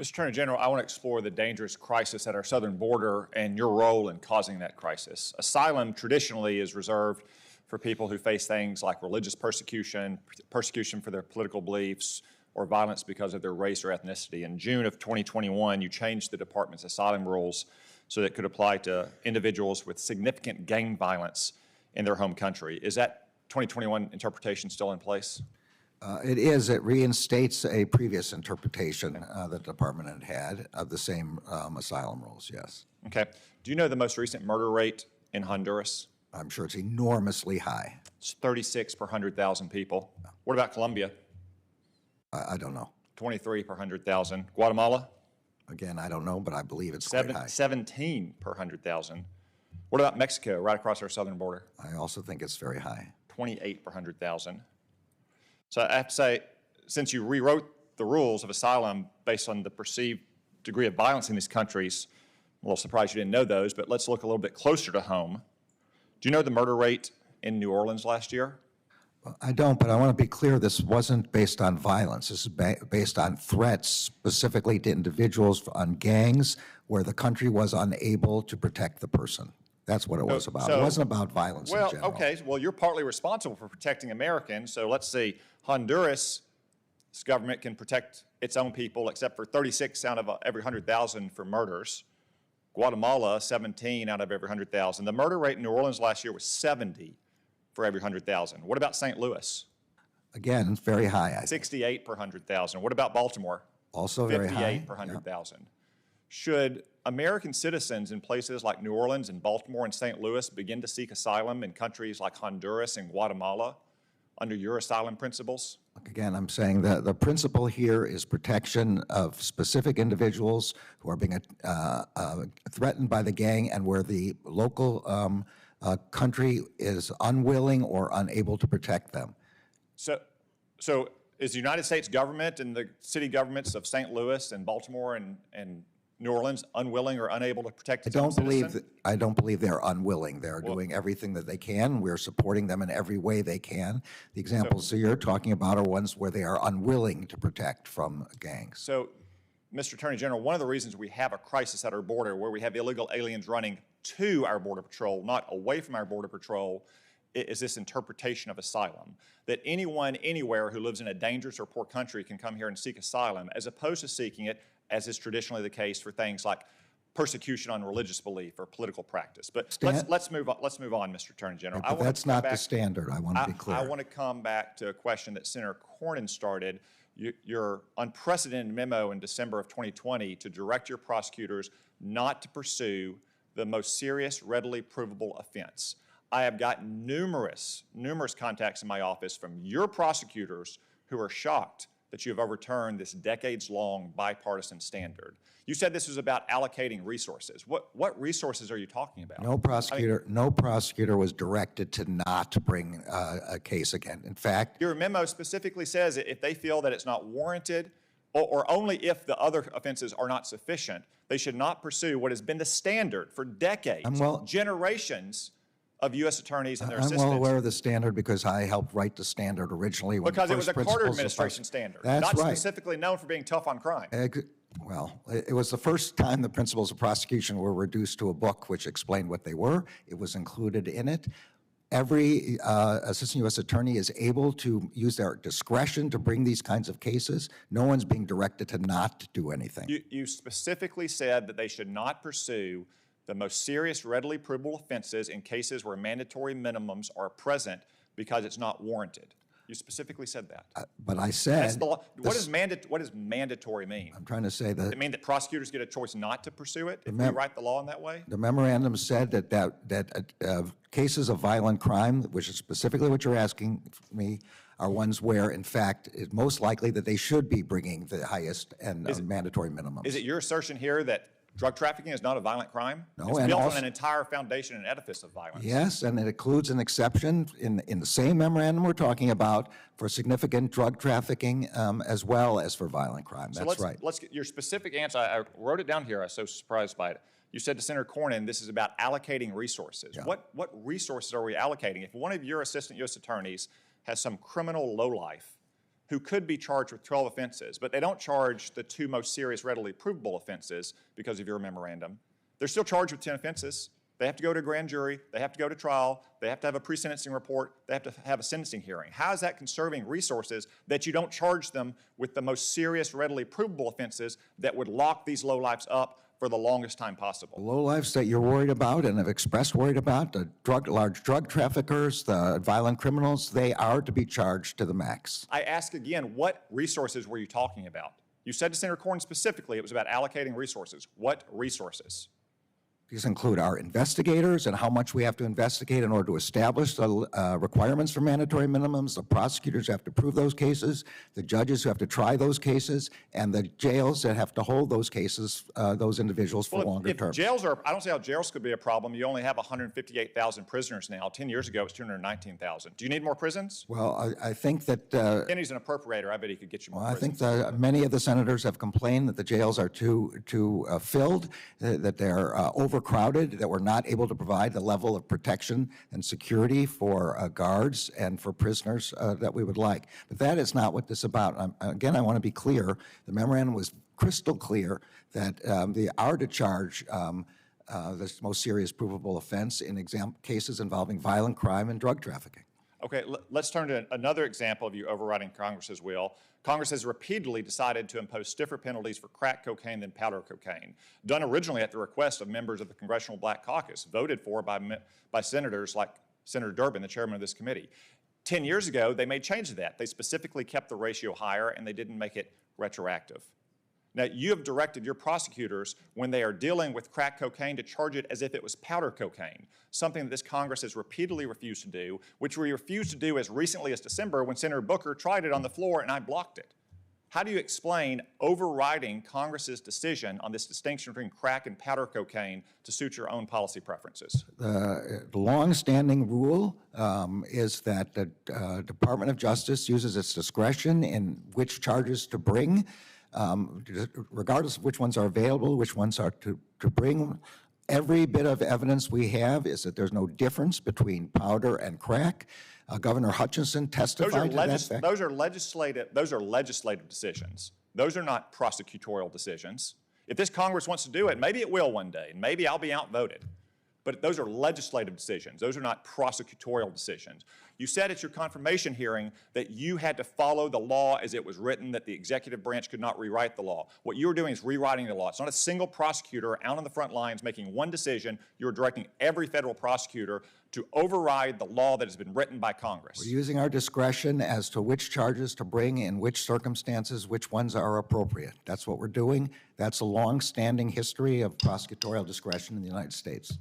Mr. Attorney General, I want to explore the dangerous crisis at our southern border and your role in causing that crisis. Asylum traditionally is reserved for people who face things like religious persecution, persecution for their political beliefs, or violence because of their race or ethnicity. In June of 2021, you changed the department's asylum rules so that it could apply to individuals with significant gang violence in their home country. Is that 2021 interpretation still in place? It is. It reinstates a previous interpretation that the department had of the same asylum rules, yes. Okay. Do you know the most recent murder rate in Honduras? I'm sure it's enormously high. It's 36 per 100,000 people. What about Colombia? I don't know. 23 per 100,000. Guatemala? Again, I don't know, but I believe it's quite high. 17 per 100,000. What about Mexico, right across our southern border? I also think it's very high. 28 per 100,000. So I have to say, since you rewrote the rules of asylum based on the perceived degree of violence in these countries, I'm a little surprised you didn't know those, but let's look a little bit closer to home. Do you know the murder rate in New Orleans last year? I don't, but I want to be clear, this wasn't based on violence. This is based on threats specifically to individuals, on gangs, where the country was unable to protect the person. That's what it was about. It wasn't about violence in general. Okay. Well, you're partly responsible for protecting Americans. So let's see. Honduras' government can protect its own people, except for 36 out of every 100,000 for murders. Guatemala, 17 out of every 100,000. The murder rate in New Orleans last year was 70 for every 100,000. What about St. Louis? Again, it's very high, I think. 68 per 100,000. What about Baltimore? Also very high. 58 per 100,000. Yeah. Should American citizens in places like New Orleans and Baltimore and St. Louis begin to seek asylum in countries like Honduras and Guatemala under your asylum principles? Again, I'm saying that the principle here is protection of specific individuals who are being threatened by the gang and where the local country is unwilling or unable to protect them. So is the United States government and the city governments of St. Louis and Baltimore and New Orleans unwilling or unable to protect its own citizens? I don't believe they're unwilling. They're doing everything that they can. We're supporting them in every way they can. The examples that you're talking about are ones where they are unwilling to protect from gangs. So, Mr. Attorney General, one of the reasons we have a crisis at our border where we have illegal aliens running to our Border Patrol, not away from our Border Patrol, is this interpretation of asylum, that anyone, anywhere who lives in a dangerous or poor country can come here and seek asylum, as opposed to seeking it, as is traditionally the case for things like persecution on religious belief or political practice. But let's move on, Mr. Attorney General. But that's not the standard. I want to be clear. I want to come back to a question that Senator Cornyn started. Your unprecedented memo in December of 2020 to direct your prosecutors not to pursue the most serious, readily provable offense. I have gotten numerous contacts in my office from your prosecutors who are shocked that you have overturned this decades-long bipartisan standard. You said this was about allocating resources. What resources are you talking about? No prosecutor was directed to not bring a case again. In fact, your memo specifically says that if they feel that it's not warranted, or only if the other offenses are not sufficient, they should not pursue what has been the standard for decades, generations of U.S. attorneys and their assistants. I'm well aware of the standard because I helped write the standard originally. Because it was a Carter administration standard, not specifically known for being tough on crime. Well, it was the first time the principles of prosecution were reduced to a book which explained what they were. It was included in it. Every assistant U.S. attorney is able to use their discretion to bring these kinds of cases. No one's being directed to not do anything. You specifically said that they should not pursue the most serious, readily provable offenses in cases where mandatory minimums are present because it's not warranted. You specifically said that. But I said... What does mandatory mean? I'm trying to say that... Does it mean that prosecutors get a choice not to pursue it if we write the law in that way? The memorandum said that cases of violent crime, which is specifically what you're asking me, are ones where, in fact, it's most likely that they should be bringing the highest and mandatory minimums. Is it your assertion here that drug trafficking is not a violent crime? No, it's built on an entire foundation and edifice of violence. Yes, and it includes an exception in the same memorandum we're talking about for significant drug trafficking as well as for violent crime. That's right. Let's get your specific answer. I wrote it down here. I was so surprised by it. You said to Senator Cornyn, this is about allocating resources. Yeah. What resources are we allocating? If one of your assistant U.S. attorneys has some criminal lowlife who could be charged with 12 offenses, but they don't charge the 2 most serious readily provable offenses because of your memorandum. They're still charged with 10 offenses. They have to go to a grand jury. They have to go to trial. They have to have a pre-sentencing report. They have to have a sentencing hearing. How is that conserving resources that you don't charge them with the most serious readily provable offenses that would lock these lowlifes up for the longest time possible? The lowlifes that you're worried about and have expressed worried about, the large drug traffickers, the violent criminals, they are to be charged to the max. I ask again, what resources were you talking about? You said to Senator Cornyn specifically it was about allocating resources. What resources? These include our investigators and how much we have to investigate in order to establish the requirements for mandatory minimums, the prosecutors who have to prove those cases, the judges who have to try those cases, and the jails that have to hold those cases, those individuals for longer terms. Jails are, I don't see how jails could be a problem. You only have 158,000 prisoners now. 10 years ago, it was 219,000. Do you need more prisons? Well, I think that... Kenny's an appropriator. I bet he could get you more prisons. I think many of the senators have complained that the jails are too filled, that they're overcrowded, that we're not able to provide the level of protection and security for guards and for prisoners that we would like. But that is not what this is about. Again, I want to be clear. The memorandum was crystal clear that they are to charge the most serious provable offense in cases involving violent crime and drug trafficking. Okay, let's turn to another example of you overriding Congress's will. Congress has repeatedly decided to impose stiffer penalties for crack cocaine than powder cocaine, done originally at the request of members of the Congressional Black Caucus, voted for by senators like Senator Durbin, the chairman of this committee. 10 years ago, they made change to that. They specifically kept the ratio higher, and they didn't make it retroactive. Now, you have directed your prosecutors, when they are dealing with crack cocaine, to charge it as if it was powder cocaine, something that this Congress has repeatedly refused to do, which we refused to do as recently as December when Senator Booker tried it on the floor and I blocked it. How do you explain overriding Congress's decision on this distinction between crack and powder cocaine to suit your own policy preferences? The long-standing rule is that the Department of Justice uses its discretion in which charges to bring, regardless of which ones are available, which ones are to bring. Every bit of evidence we have is that there's no difference between powder and crack. Governor Hutchinson testified to that fact. Those are legislative decisions. Those are not prosecutorial decisions. If this Congress wants to do it, maybe it will one day, and maybe I'll be outvoted. But those are legislative decisions. Those are not prosecutorial decisions. You said at your confirmation hearing that you had to follow the law as it was written, that the executive branch could not rewrite the law. What you were doing is rewriting the law. It's not a single prosecutor out on the front lines making one decision. You're directing every federal prosecutor to override the law that has been written by Congress. We're using our discretion as to which charges to bring, in which circumstances, which ones are appropriate. That's what we're doing. That's a long-standing history of prosecutorial discretion in the United States.